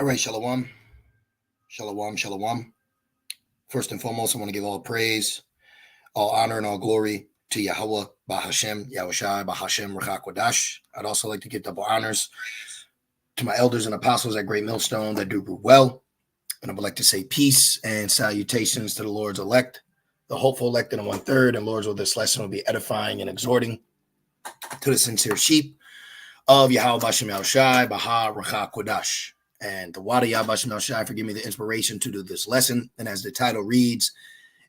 All right, shalom, shalom, shalom. First and foremost, I want to give all praise, all honor, and all glory to Yahweh, Bahashem, Yahushai, Bahashem, Rachakwadash. I'd also like to give double honors to my elders and apostles at Great Millstone that do well. And I would like to say peace and salutations to the Lord's elect, the hopeful elect in 1/3. And Lord's will this lesson will be edifying and exhorting to the sincere sheep of Yahweh, Bahashem, Yahushai, Baha, Rachakwadash. And the Wada Yabashim Shai for giving me the inspiration to do this lesson. And as the title reads,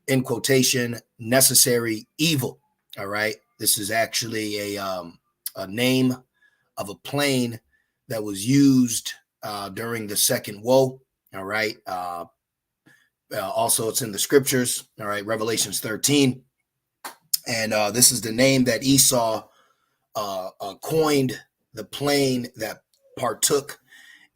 in quotation, necessary evil. All right. This is actually a name of a plane that was used during the second woe. All right. Also, it's in the scriptures. All right. Revelations 13. And this is the name that Esau coined the plane that partook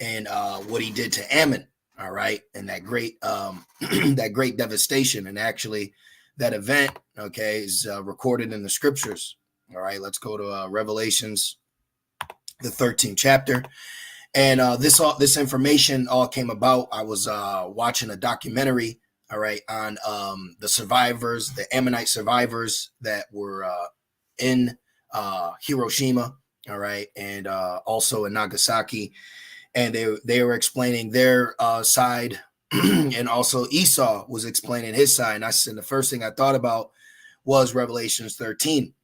and what he did to Ammon, all right, and that great that great devastation. And actually that event, okay, is recorded in the scriptures. All right, let's go to Revelations, the 13th chapter. And this information all came about. I was watching a documentary, all right, on the survivors, the Ammonite survivors that were in Hiroshima, all right, and also in Nagasaki. And they were explaining their side, and also Esau was explaining his side. And the first thing I thought about was Revelations 13.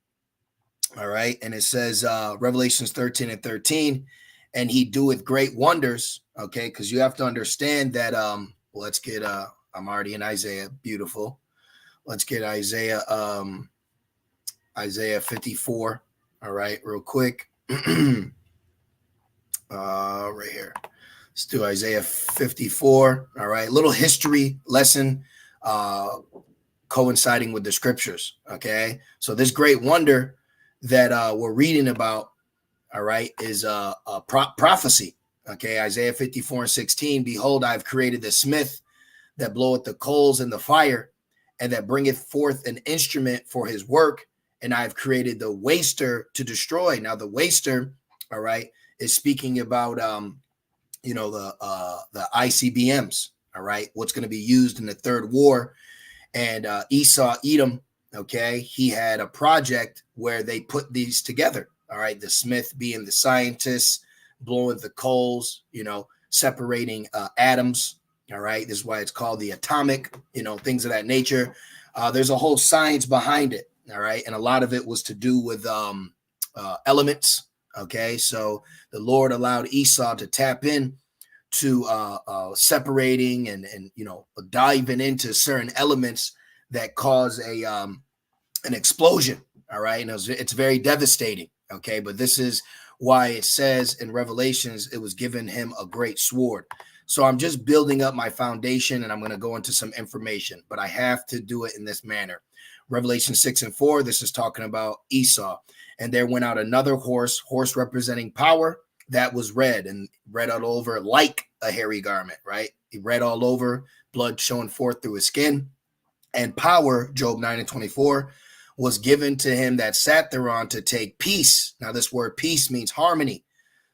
All right. And it says Revelations 13:13, and he doeth great wonders. Okay. Because you have to understand that. Let's get I'm already in Isaiah. Beautiful. Let's get Isaiah 54. All right. Real quick. Right here. Let's do Isaiah 54. All right. Little history lesson coinciding with the scriptures. Okay. So this great wonder that we're reading about, all right, is a prophecy. Okay. Isaiah 54:16. Behold, I have created the smith that bloweth the coals in the fire, and that bringeth forth an instrument for his work. And I have created the waster to destroy. Now the waster, all right, is speaking about the ICBMs, all right, what's going to be used in the third war. And Esau Edom, okay, he had a project where they put these together, all right, the smith being the scientist, blowing the coals, separating atoms, all right. This is why it's called the atomic, things of that nature. There's a whole science behind it, all right, and a lot of it was to do with elements. Okay, so the Lord allowed Esau to tap in to separating and diving into certain elements that cause an explosion. All right, and it's very devastating. Okay, but this is why it says in Revelations it was given him a great sword. So I'm just building up my foundation, and I'm going to go into some information, but I have to do it in this manner. Revelation 6:4. This is talking about Esau. And there went out another horse representing power, that was red, and red all over like a hairy garment, right? He red all over, blood showing forth through his skin. And power, Job 9:24, was given to him that sat thereon to take peace. Now this word peace means harmony.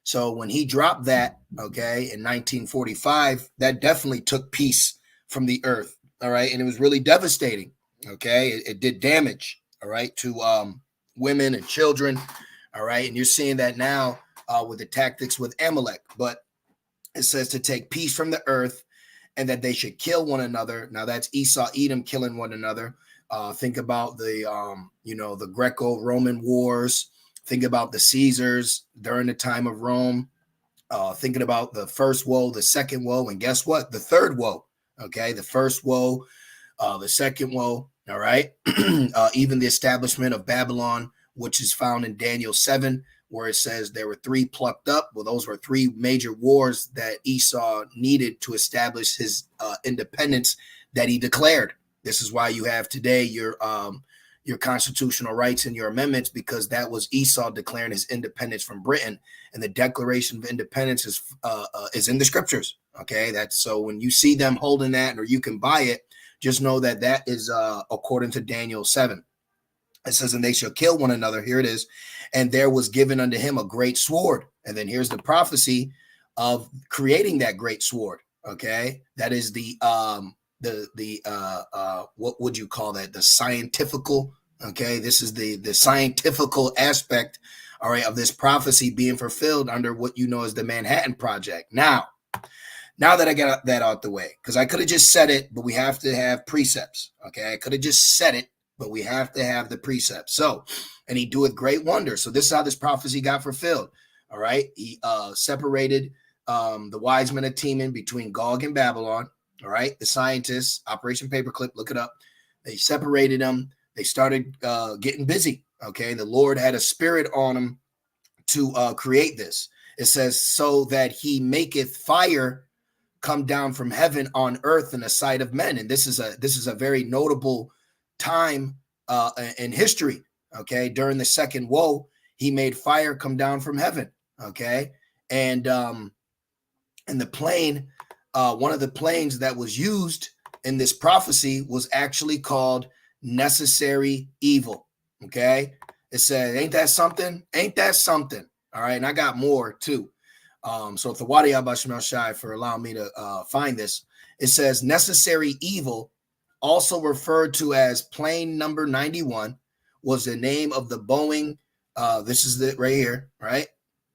So when he dropped that, okay, in 1945, that definitely took peace from the earth, all right? And it was really devastating, okay? It did damage, all right, to women and children, all right? And you're seeing that now with the tactics with Amalek. But it says to take peace from the earth, and that they should kill one another. Now that's Esau Edom killing one another. Think about the Greco-Roman wars. Think about the Caesars during the time of Rome. Thinking about the first woe, the second woe, and guess what? The third woe. Okay, the first woe, the second woe. All right. Even the establishment of Babylon, which is found in Daniel 7, where it says there were three plucked up. Well, those were three major wars that Esau needed to establish his independence that he declared. This is why you have today your constitutional rights and your amendments, because that was Esau declaring his independence from Britain. And the Declaration of Independence is in the scriptures. Okay, that's so when you see them holding that, or you can buy it, just know that that is according to Daniel 7. It says, and they shall kill one another. Here it is. And there was given unto him a great sword. And then here's the prophecy of creating that great sword. Okay, that is the what would you call that? The scientifical. Okay, this is the scientifical aspect, all right, of this prophecy being fulfilled under what you know as the Manhattan Project. Now that I got that out the way, because I could have just said it, but we have to have precepts. Okay, I could have just said it, but we have to have the precepts. So, and he doeth great wonders. So this is how this prophecy got fulfilled. All right, he separated the wise men of Teman between Gog and Babylon. All right, the scientists, Operation Paperclip, look it up. They separated them. They started getting busy. Okay, the Lord had a spirit on them to create this. It says, so that he maketh fire come down from heaven on earth in the sight of men. And this is a very notable time in history. Okay, during the second woe, he made fire come down from heaven. Okay, and the plane, one of the planes that was used in this prophecy was actually called Necessary Evil. Okay, it said, ain't that something? Ain't that something? All right, and I got more too. So Thawadi Abashmal Shai for allowing me to find this. It says Necessary Evil, also referred to as plane number 91, was the name of the Boeing. This is it right here, right?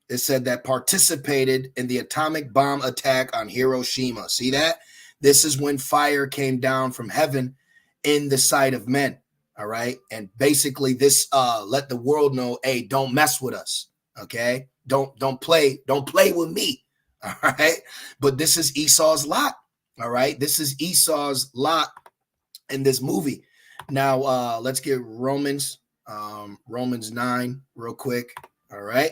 It said that participated in the atomic bomb attack on Hiroshima. See that? This is when fire came down from heaven in the sight of men. All right. And basically this let the world know, hey, don't mess with us. Okay. Don't play with me. All right. But this is Esau's lot. All right. This is Esau's lot in this movie. Now let's get Romans 9 real quick. All right.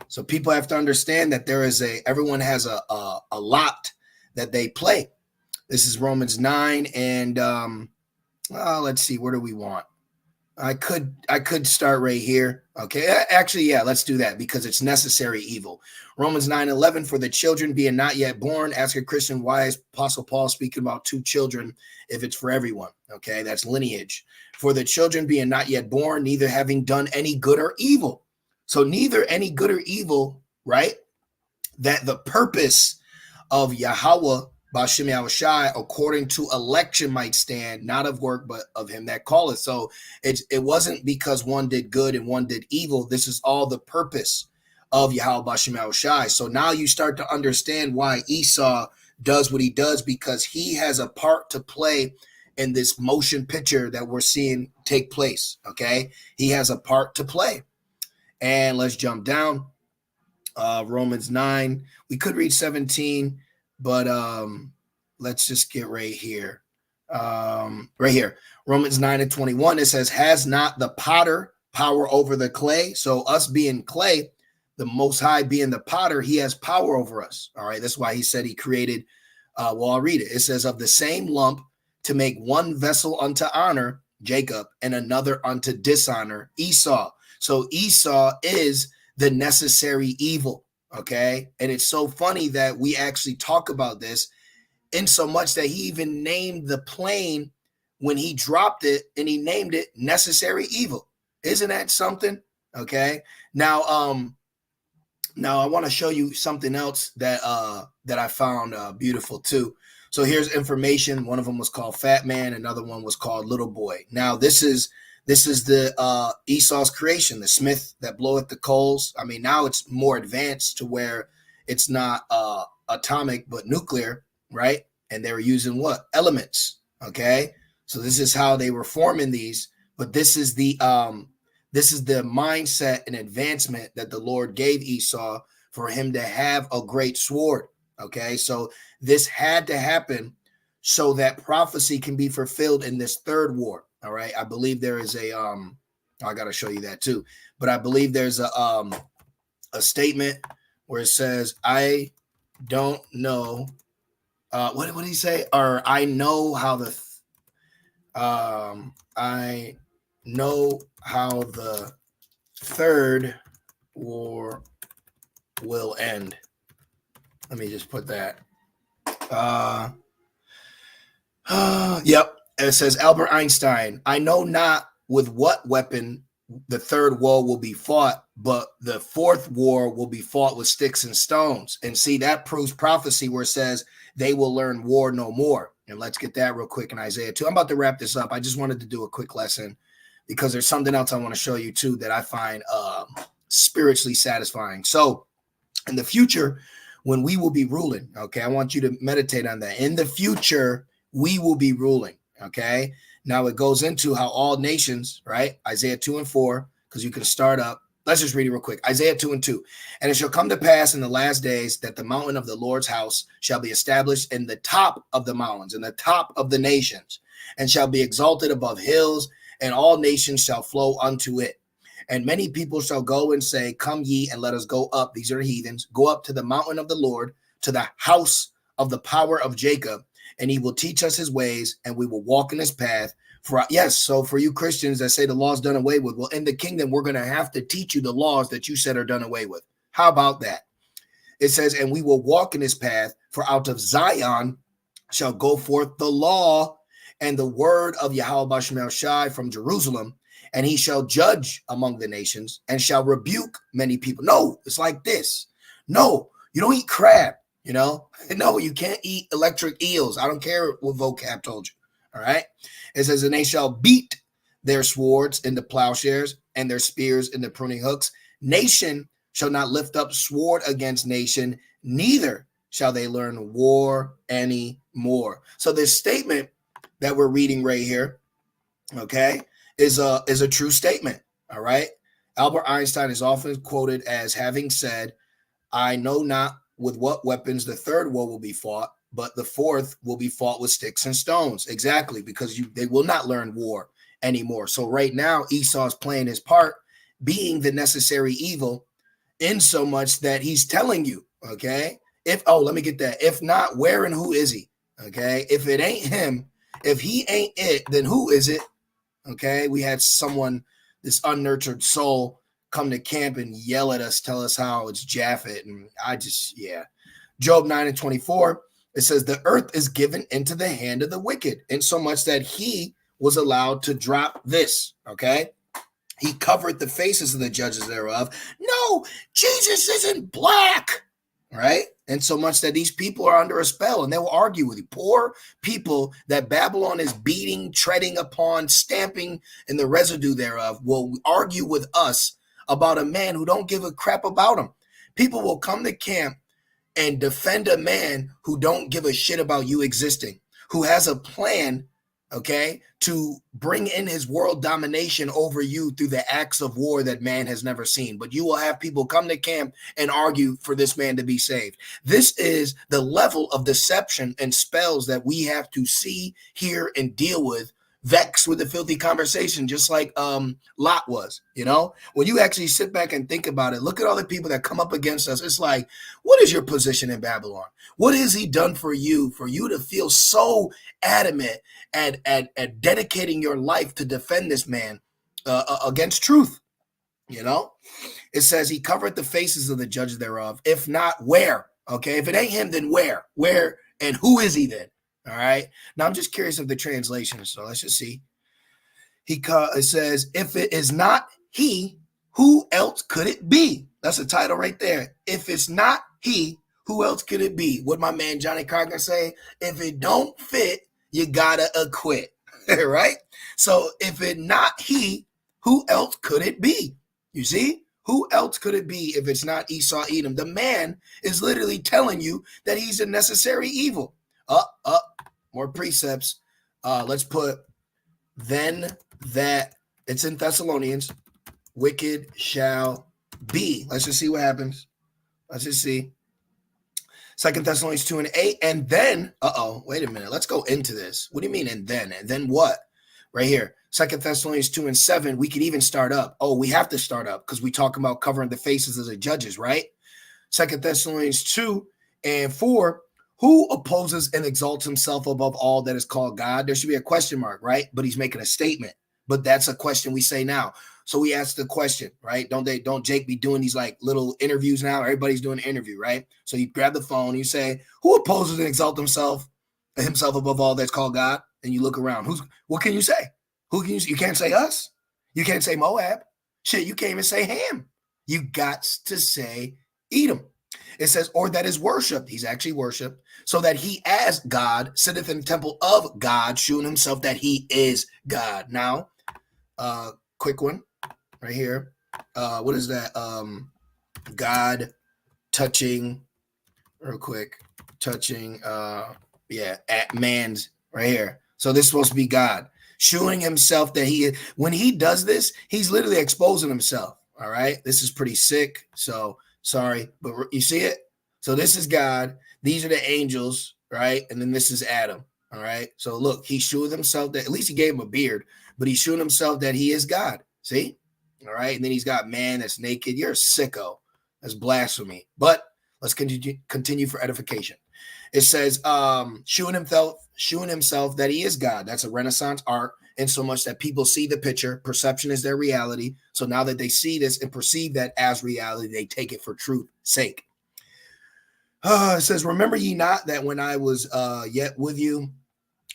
So people have to understand that everyone has a lot that they play. This is Romans 9, and let's see, where do we want? I could start right here. Okay, actually, yeah, let's do that because it's necessary evil. Romans 9:11, for the children being not yet born. Ask a Christian, why is Apostle Paul speaking about 2 children if it's for everyone? Okay, that's lineage. For the children being not yet born, neither having done any good or evil. So neither any good or evil, right? That the purpose of Yahweh, Ba'Shem Yahushai, according to election might stand, not of work, but of him that calleth. So it wasn't because one did good and one did evil. This is all the purpose of Yahweh Ba'Shem Yahushai. So now you start to understand why Esau does what he does, because he has a part to play in this motion picture that we're seeing take place. Okay, he has a part to play. And let's jump down. Romans 9. We could read 17, but let's just get right here. Right here. Romans 9:21. It says, has not the potter power over the clay? So us being clay, the Most High being the potter, he has power over us. All right. That's why he said he created. Well, I'll read it. It says, of the same lump to make one vessel unto honor, Jacob, and another unto dishonor, Esau. So Esau is the necessary evil, okay? And it's so funny that we actually talk about this in so much that he even named the plane when he dropped it, and he named it Necessary Evil. Isn't that something? Okay. Now I want to show you something else that I found beautiful too. So here's information. One of them was called Fat Man. Another one was called Little Boy. Now this is the Esau's creation, the smith that bloweth the coals. I mean, now it's more advanced to where it's not atomic, but nuclear, right? And they were using what? Elements, okay? So this is how they were forming these, but this is the mindset and advancement that the Lord gave Esau for him to have a great sword, okay? So this had to happen so that prophecy can be fulfilled in this third war. All right. I believe there is I got to show you that too, but I believe there's a statement where it says, I don't know. What did he say? Or I know how I know how the third war will end. Let me just put that. Yep. It says Albert Einstein, I know not with what weapon the third war will be fought, but the fourth war will be fought with sticks and stones. And see, that proves prophecy where it says they will learn war no more. And let's get that real quick in Isaiah 2. I'm about to wrap this up. I just wanted to do a quick lesson because there's something else I want to show you too that I find spiritually satisfying. So in the future, when we will be ruling, okay, I want you to meditate on that. In the future, we will be ruling, okay? Now it goes into how all nations, right? Isaiah 2 and 4, because you can start up. Let's just read it real quick. Isaiah 2 and 2. And it shall come to pass in the last days that the mountain of the Lord's house shall be established in the top of the mountains, in the top of the nations, and shall be exalted above hills, and all nations shall flow unto it. And many people shall go and say, come ye and let us go up. These are heathens. Go up to the mountain of the Lord, to the house of the power of Jacob, and he will teach us his ways, and we will walk in his path. So for you Christians that say the law's done away with, well, in the kingdom, we're going to have to teach you the laws that you said are done away with. How about that? It says, and we will walk in his path, for out of Zion shall go forth the law and the word of Yahweh Bashmel Shai from Jerusalem, and he shall judge among the nations and shall rebuke many people. No, it's like this. No, you don't eat crab, you know? No, you can't eat electric eels. I don't care what vocab told you. All right. It says, and they shall beat their swords into plowshares and their spears into pruning hooks. Nation shall not lift up sword against nation, neither shall they learn war anymore. So this statement that we're reading right here, okay, is a true statement. All right. Albert Einstein is often quoted as having said, I know not with what weapons the third war will be fought, but the fourth will be fought with sticks and stones. Exactly, because they will not learn war anymore. So right now, Esau's playing his part, being the necessary evil, in so much that he's telling you, okay, let me get that. If not, where and who is he? Okay, if it ain't him, if he ain't it, then who is it? Okay, we had someone, this unnurtured soul, come to camp and yell at us, tell us how it's Japhet. And Job 9 and 24. It says, the earth is given into the hand of the wicked, in so much that he was allowed to drop this, okay? He covered the faces of the judges thereof. No, Jesus isn't black, right? And so much that these people are under a spell, and they will argue with you. Poor people that Babylon is beating, treading upon, stamping, and the residue thereof will argue with us about a man who don't give a crap about him. People will come to camp and defend a man who don't give a shit about you existing, who has a plan, okay, to bring in his world domination over you through the acts of war that man has never seen. But you will have people come to camp and argue for this man to be saved. This is the level of deception and spells that we have to see, hear, and deal with, vexed with the filthy conversation, just like Lot was, you know? When you actually sit back and think about it, look at all the people that come up against us. It's like, what is your position in Babylon? What has he done for you to feel so adamant at dedicating your life to defend this man against truth? You know, it says he covered the faces of the judges thereof. If not, where? Okay, if it ain't him, then where? Where and who is he then? All right. Now I'm just curious of the translation. So let's just see. It says, if it is not he, who else could it be? That's the title right there. If it's not he, who else could it be? What my man Johnny Carter say? If it don't fit, you gotta acquit. Right? So if it not he, who else could it be? You see? Who else could it be if it's not Esau Edom? The man is literally telling you that he's a necessary evil. More precepts. Let's put then that it's in Thessalonians, wicked shall be. Let's just see what happens. Let's just see. 2 Thessalonians 2 and 8. And then, wait a minute. Let's go into this. What do you mean and then? And then what? Right here. 2 Thessalonians 2 and 7. We could even start up. Oh, we have to start up because we talk about covering the faces of the judges, right? 2 Thessalonians 2 and 4. Who opposes and exalts himself above all that is called God? There should be a question mark, right? But he's making a statement. But that's a question we say now. So we ask the question, right? Don't Jake be doing these like little interviews now? Everybody's doing an interview, right? So you grab the phone, you say, who opposes and exalts himself above all that's called God? And you look around. What can you say? Who can you say? You can't say us. You can't say Moab. Shit, you can't even say Ham. You got to say Edom. It says, or that is worshipped. He's actually worshipped. So that he as God sitteth in the temple of God, shewing himself that he is God. Now, quick one right here. What is that? God touching, real quick, touching, at man's right here. So this is supposed to be God showing himself that he is. When he does this, he's literally exposing himself. All right, this is pretty sick. So sorry, but you see it. So this is God. These are the angels, right? And then this is Adam. All right. So look, he showed himself that, at least he gave him a beard, but he's showing himself that he is God. See? All right. And then he's got man that's naked. You're a sicko. That's blasphemy. But let's continue for edification. It says, showing himself that he is God. That's a Renaissance art, in so much that people see the picture. Perception is their reality. So now that they see this and perceive that as reality, they take it for truth's sake. It says, remember ye not that when I was yet with you,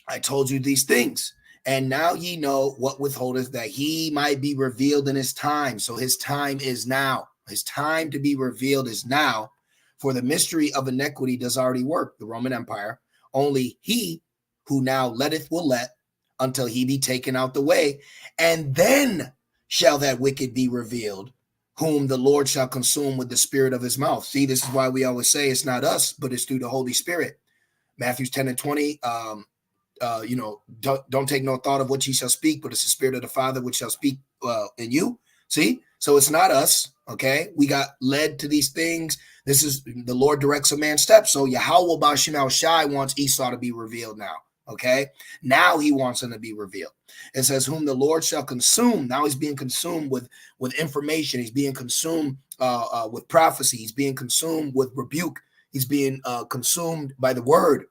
I told you these things, and now ye know what withholdeth, that he might be revealed in his time. So his time is now. His time to be revealed is now. For the mystery of iniquity does already work, the Roman Empire. Only he who now letteth will let, until he be taken out the way, and then shall that wicked be revealed, whom the Lord shall consume with the spirit of his mouth. See, this is why we always say it's not us, but it's through the Holy Spirit. Matthew 10 and 20, don't take no thought of what ye shall speak, but it's the spirit of the Father which shall speak in you. See, so it's not us. Okay, we got led to these things. This is the Lord directs a man's steps. So Yahweh Ba'Shem Shai wants Esau to be revealed now. Okay, now he wants him to be revealed. It says, whom the Lord shall consume. Now he's being consumed with information. He's being consumed with prophecy. He's being consumed with rebuke. He's being consumed by the word.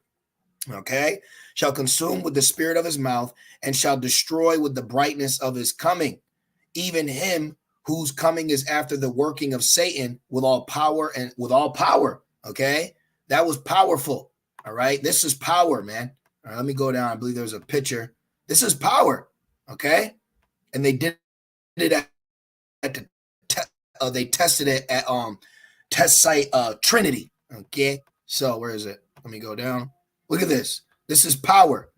Okay, shall consume with the spirit of his mouth, and shall destroy with the brightness of his coming, even him whose coming is after the working of Satan with all power and with all power. Okay, that was powerful. All right, this is power, man. All right, let me go down. I believe there's a picture. This is power. Okay, and they did it at the they tested it at test site Trinity. Okay, so where is it? Let me go down. Look at this. This is power.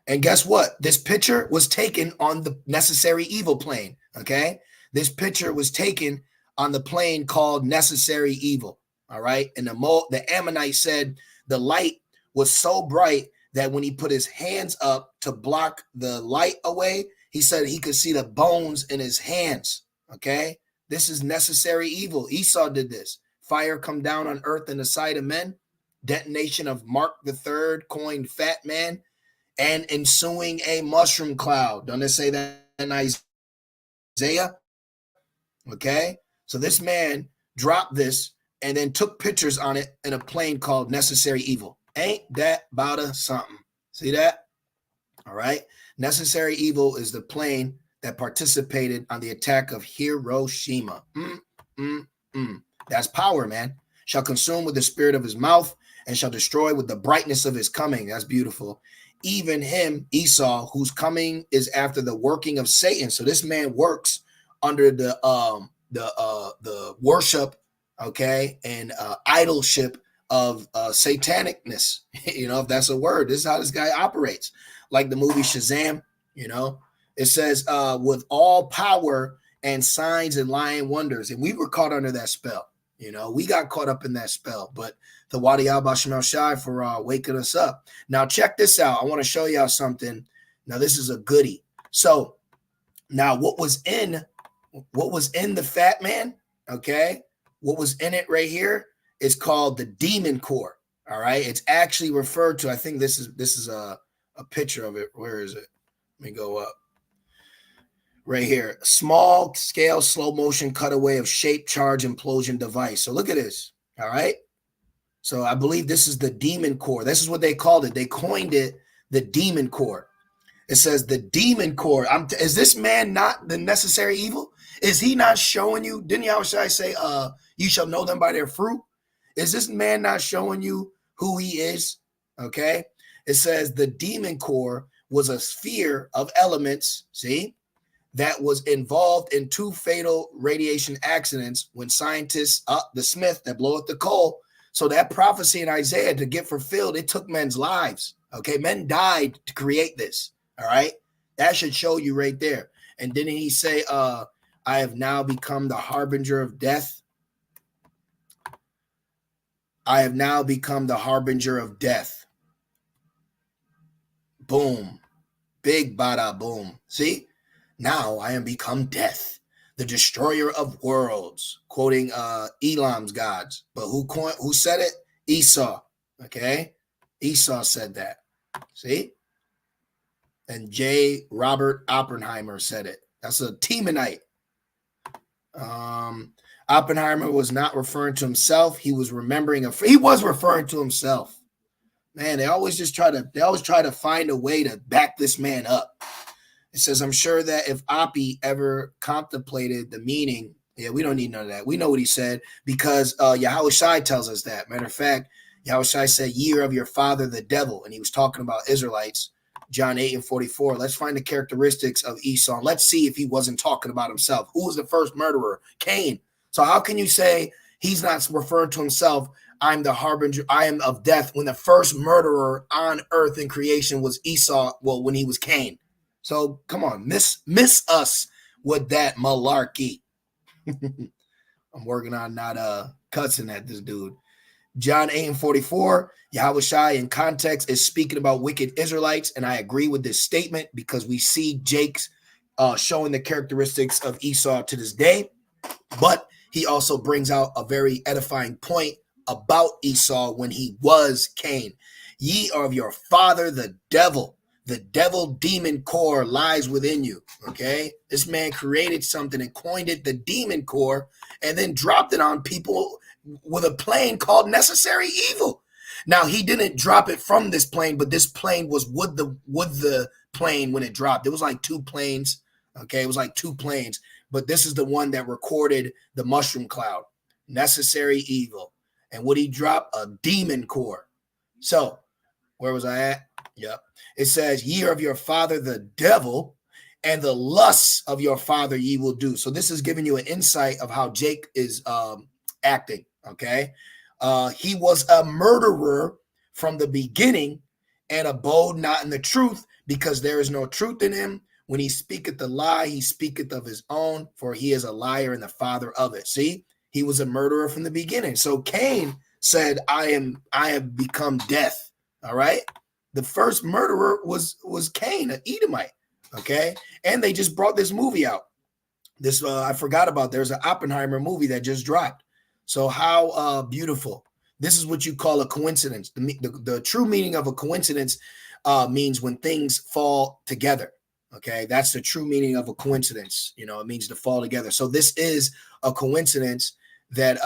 And guess what? This picture was taken on the necessary evil plane. Okay. This picture was taken on the plane called necessary evil. All right. And the Ammonite said the light was so bright that when he put his hands up to block the light away, he said he could see the bones in his hands. Okay. This is necessary evil. Esau did this. Fire come down on earth in the sight of men. Detonation of Mark III, coined Fat Man, and ensuing a mushroom cloud. Don't they say that in Isaiah? Okay, so this man dropped this and then took pictures on it in a plane called Necessary Evil. Ain't that about a something? See that? All right. Necessary Evil is the plane that participated on the attack of Hiroshima. That's power, man. Shall consume with the spirit of his mouth, and shall destroy with the brightness of his coming. That's beautiful. Even him, Esau, whose coming is after the working of Satan. So this man works under the worship, okay, and idolship of satanicness. If that's a word. This is how this guy operates. Like the movie Shazam, it says with all power and signs and lying wonders. And we were caught under that spell. We got caught up in that spell, but the Wadi Ba'Shem Shai for waking us up. Now, check this out. I want to show y'all something. Now, this is a goodie. So now what was in the Fat Man, okay? What was in it right here is called the Demon Core. All right. It's actually referred to. I think this is a picture of it. Where is it? Let me go up. Right here, small scale, slow motion cutaway of shape charge implosion device. So look at this. All right. So I believe this is the Demon Core. This is what they called it. They coined it the Demon Core. It says the Demon Core. Is this man not the necessary evil? Is he not showing you? Didn't Yahushua say, you shall know them by their fruit? Is this man not showing you who he is? Okay. It says the Demon Core was a sphere of elements. See? that was involved in 2 fatal radiation accidents when scientists, the Smith that blow up the coal. So that prophecy in Isaiah to get fulfilled, it took men's lives. Okay, men died to create this. All right, that should show you right there. And didn't he say, I have now become the harbinger of death? I have now become the harbinger of death. Boom. Big bada boom. See? Now I am become death, the destroyer of worlds, quoting Elam's gods. But who said it? Esau. Okay? Esau said that. See? And J. Robert Oppenheimer said it. That's a Temanite. Oppenheimer was not referring to himself. He was he was referring to himself. Man, they always try to find a way to back this man up. It says, I'm sure that if Oppie ever contemplated the meaning, yeah, we don't need none of that. We know what he said because Yahushua tells us that. Matter of fact, Yahushua said, year of your father, the devil. And he was talking about Israelites, John 8:44. Let's find the characteristics of Esau. Let's see if he wasn't talking about himself. Who was the first murderer? Cain. So how can you say he's not referring to himself? I'm the harbinger, I am of death, when the first murderer on earth in creation was Esau, well, when he was Cain. So come on, miss us with that malarkey. I'm working on not cussing at this dude. John 8:44, Yahushua in context is speaking about wicked Israelites, and I agree with this statement because we see Jake's showing the characteristics of Esau to this day, but he also brings out a very edifying point about Esau when he was Cain. Ye are of your father, the devil. The devil demon core lies within you, okay? This man created something and coined it the demon core and then dropped it on people with a plane called necessary evil. Now, he didn't drop it from this plane, but this plane was with the plane when it dropped. It was like 2 planes, okay? It was like 2 planes, but this is the one that recorded the mushroom cloud, necessary evil. And what he dropped? A demon core. So, where was I at? Yep. It says, ye are of your father, the devil, and the lusts of your father ye will do. So this is giving you an insight of how Jake is acting, okay? He was a murderer from the beginning and abode not in the truth because there is no truth in him. When he speaketh the lie, he speaketh of his own, for he is a liar and the father of it. See, he was a murderer from the beginning. So Cain said, I have become death, all right? The first murderer was Cain, an Edomite, okay? And they just brought this movie out. This I forgot about. There's an Oppenheimer movie that just dropped. So how beautiful. This is what you call a coincidence. The true meaning of a coincidence means when things fall together, okay? That's the true meaning of a coincidence. You know, it means to fall together. So this is a coincidence that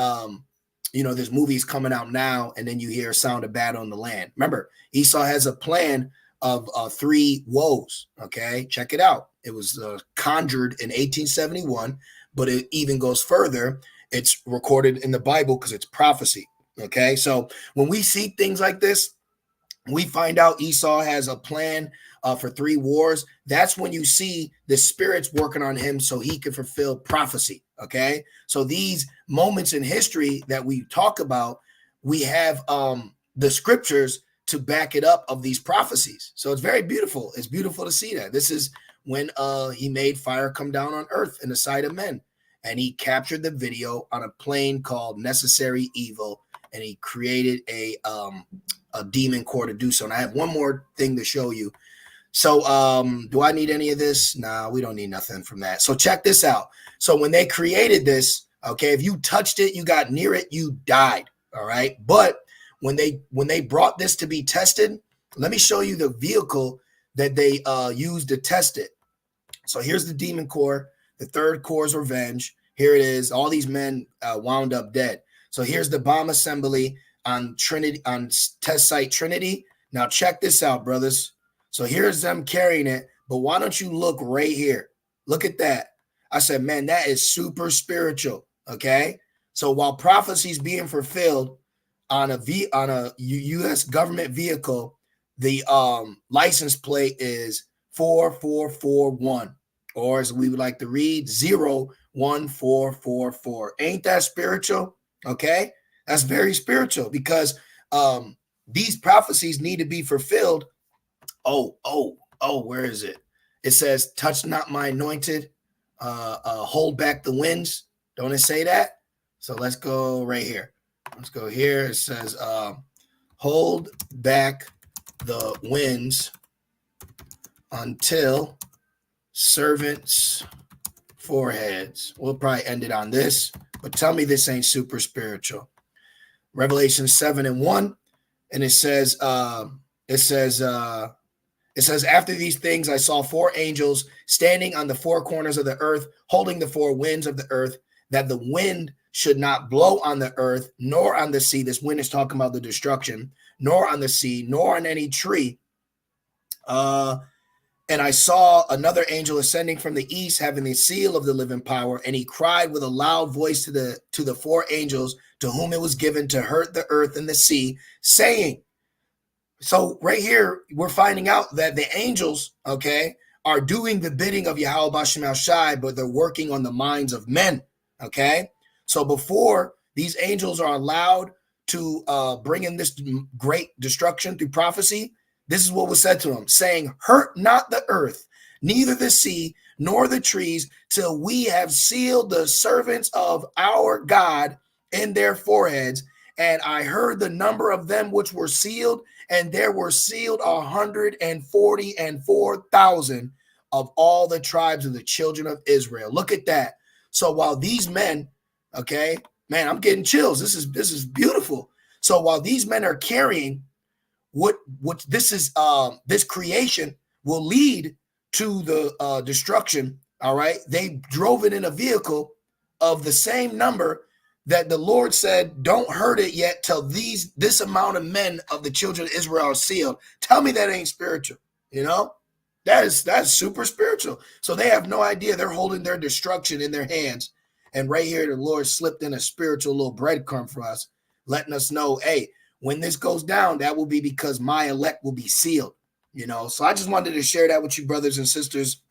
this movie's coming out now, and then you hear sound of battle on the land. Remember, Esau has a plan of 3 woes, okay? Check it out. It was conjured in 1871, but it even goes further. It's recorded in the Bible because it's prophecy, okay? So when we see things like this, we find out Esau has a plan for 3 wars. That's when you see the spirits working on him so he can fulfill prophecy, okay? So these moments in history that we talk about, we have the scriptures to back it up of these prophecies. So it's very beautiful. It's beautiful to see that. This is when he made fire come down on earth in the sight of men. And he captured the video on a plane called Necessary Evil, and he created a demon core to do so. And I have one more thing to show you. So do I need any of this? Nah, we don't need nothing from that. So check this out. So when they created this, okay, if you touched it, you got near it, you died. All right. But when they brought this to be tested, let me show you the vehicle that they used to test it. So here's the demon core. The 3rd core's revenge. Here it is. All these men wound up dead. So here's the bomb assembly on Trinity, on test site Trinity. Now check this out, brothers. So here's them carrying it, but why don't you look right here? Look at that. I said, man, that is super spiritual. Okay. So while prophecy's being fulfilled on a U.S. government vehicle, the license plate is 4441. or as we would like to read, 01444. Ain't that spiritual? Okay, that's very spiritual because these prophecies need to be fulfilled. Where is it? It says, touch not my anointed, hold back the winds. Don't it say that? So let's go right here. Let's go here. It says, hold back the winds until servants' foreheads. We'll probably end it on this, but tell me this ain't super spiritual. Revelation 7:1, and it says, after these things, I saw four angels standing on the four corners of the earth, holding the four winds of the earth, that the wind should not blow on the earth, nor on the sea. This wind is talking about the destruction, nor on the sea, nor on any tree. And I saw another angel ascending from the east, having the seal of the living power, and he cried with a loud voice to the four angels to whom it was given to hurt the earth and the sea, saying. So right here, we're finding out that the angels, okay, are doing the bidding of Yahweh Bashem El Shai, but they're working on the minds of men, okay? So before these angels are allowed to bring in this great destruction through prophecy, this is what was said to them, saying, hurt not the earth, neither the sea, nor the trees, till we have sealed the servants of our God in their foreheads. And I heard the number of them which were sealed, and there were sealed 144,000 of all the tribes of the children of Israel. Look at that. So while these men, okay, man, I'm getting chills. This is beautiful. So while these men are carrying what this is, this creation will lead to the destruction. All right, they drove it in a vehicle of the same number that the Lord said, don't hurt it yet till this amount of men of the children of Israel are sealed. Tell me that ain't spiritual. You know, that's super spiritual. So they have no idea they're holding their destruction in their hands. And right here, the Lord slipped in a spiritual little breadcrumb for us, letting us know, hey, when this goes down, that will be because my elect will be sealed, you know. So I just wanted to share that with you, brothers and sisters.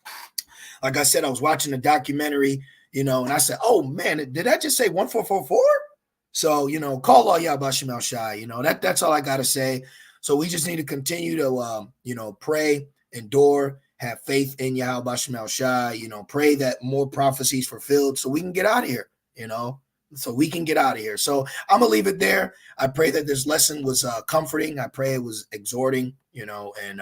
Like I said, I was watching a documentary, you know, and I said, oh, man, did I just say 1444? So, you know, call all Yahweh Bashem El Shai, you know, that's all I got to say. So we just need to continue to, you know, pray, endure, have faith in Yahweh Bashem El Shai, you know, pray that more prophecies fulfilled so we can get out of here, you know. So we can get out of here. So I'm going to leave it there. I pray that this lesson was comforting. I pray it was exhorting, you know, and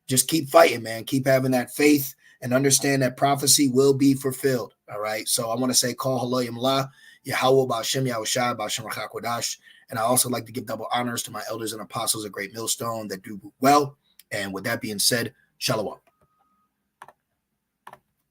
just keep fighting, man. Keep having that faith and understand that prophecy will be fulfilled. All right. So I want to say, call Halayim La, Yahweh Bashem Yahushai Bashem Rachakodash. And I also like to give double honors to my elders and apostles at Great Millstone that do well. And with that being said, Shalom.